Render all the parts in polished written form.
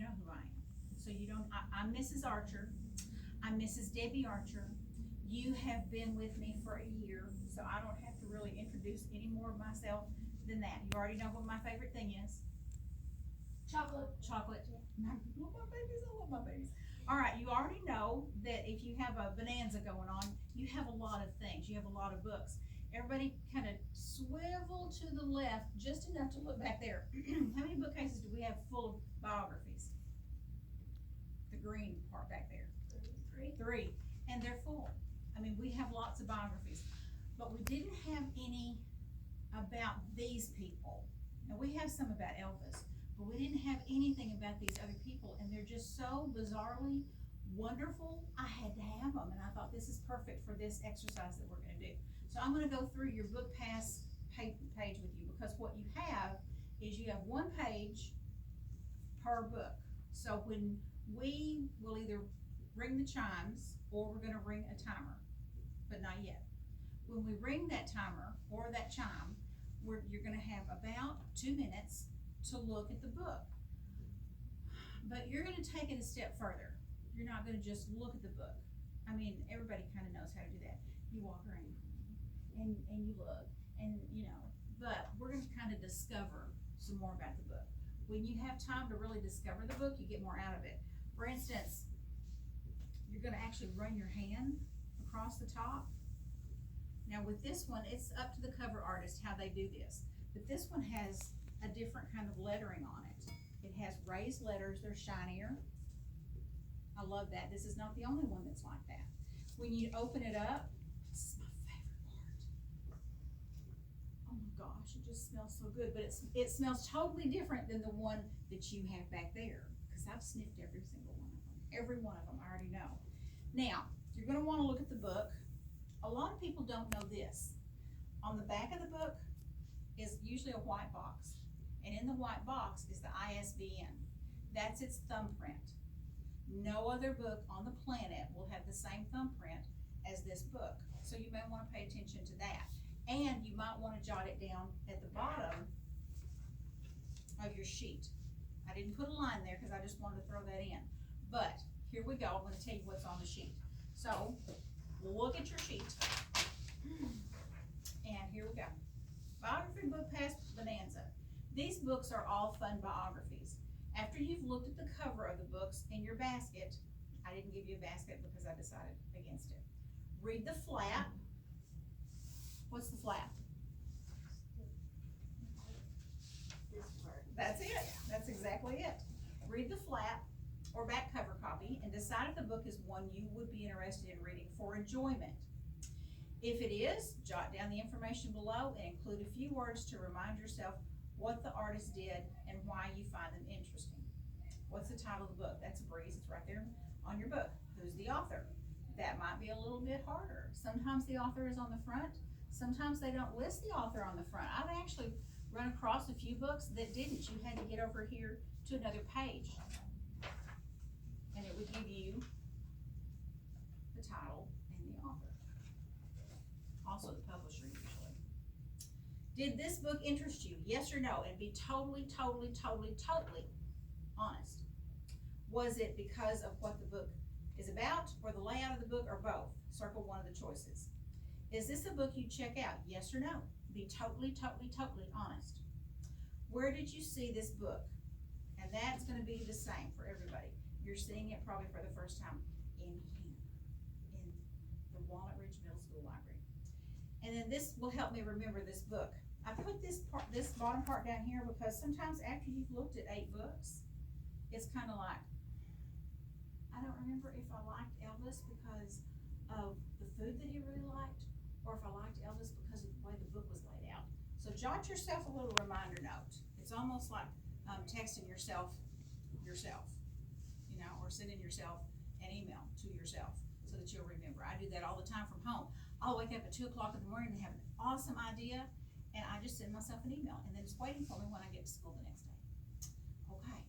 know who I am. So you don't, I'm Mrs. Archer. I'm Mrs. Debbie Archer. You have been with me for a year, so I don't have to really introduce any more of myself than that. You already know what my favorite thing is. Chocolate. Chocolate. I love my babies, I love my babies. All right, you already know that if you have a bonanza going on, you have a lot of things, you have a lot of books. Everybody kind of swivel to the left, just enough to look back there. How many bookcases do we have full of biographies? The green part back there. Three, and they're full. I mean, we have lots of biographies, but we didn't have any about these people. Now, we have some about Elvis, but we didn't have anything about these other people, and they're just so bizarrely wonderful. I had to have them, and I thought this is perfect for this exercise that we're gonna do. So I'm gonna go through your book pass page with you, because what you have is you have one page per book. So when we will either ring the chimes or we're gonna ring a timer, but not yet. When we ring that timer or that chime, you're gonna have about 2 minutes to look at the book. But you're gonna take it a step further. You're not gonna just look at the book. I mean, everybody kinda knows how to do that. You walk around and you look and but we're gonna kinda discover some more about the book. When you have time to really discover the book, you get more out of it. For instance, you're gonna actually run your hand across the top. Now with this one, it's up to the cover artist how they do this, but this one has a different kind of lettering on it. It has raised letters, they're shinier. I love that. This is not the only one that's like that. When you open it up, this is my favorite part. Oh my gosh, it just smells so good, but it smells totally different than the one that you have back there, because I've sniffed every single one of them. Every one of them, I already know. Now, you're gonna wanna look at the book. A lot of people don't know this. On the back of the book is usually a white box, and in the white box is the ISBN. That's its thumbprint. No other book on the planet will have the same thumbprint as this book, so you may wanna pay attention to that. And you might wanna jot it down at the bottom of your sheet. I didn't put a line there because I just wanted to throw that in, but here we go. I'm gonna tell you what's on the sheet. So, look at your sheet, and here we go. Biography Book Pass Bonanza. These books are all fun biographies. After you've looked at the cover of the books in your basket, I didn't give you a basket because I decided against it. Read the flap. What's the flap? This part. That's it. That's exactly it. Read the flap or back cover copy and decide if the book is one you would be interested in reading for enjoyment. If it is, jot down the information below and include a few words to remind yourself what the artist did and why you find them interesting. What's the title of the book? That's a breeze. It's right there on your book. Who's the author? That might be a little bit harder. Sometimes the author is on the front. Sometimes they don't list the author on the front. I've actually run across a few books that didn't. You had to get over here to another page, and it would give you the title and the author. Also the publisher usually. Did this book interest you? Yes or no? And be totally honest. Was it because of what the book is about, or the layout of the book, or both? Circle one of the choices. Is this a book you check out? Yes or no? Be totally honest. Where did you see this book? And that's gonna be the same for everybody. You're seeing it probably for the first time in here, in the Walnut Ridge Middle School Library. And then this will help me remember this book. I put this bottom part down here because sometimes after you've looked at 8 books, it's kinda like, I don't remember if I liked Elvis because of the food that he really liked, or if I liked Elvis because of the way the book was laid out. So jot yourself a little reminder note. It's almost like texting yourself, or sending yourself an email to yourself so that you'll remember. I do that all the time from home. I'll wake up at 2 o'clock in the morning and have an awesome idea, and I just send myself an email, and then it's waiting for me when I get to school the next day. Okay,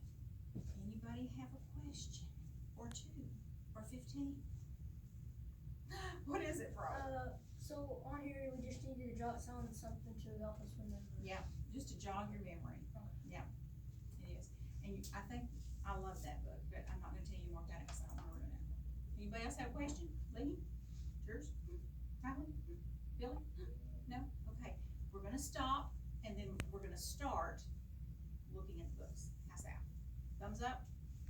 anybody have a question, or 2, or 15? What is it, bro? So on here, we just need to jot down something to help us remember. Yeah, just to jog your memory. Yeah, it is. And I think, I love that. Anybody else have a question? Lee? Yours? Kylie? Billy? No? Okay, we're gonna stop, and then we're gonna start looking at the books. How's that? Thumbs up?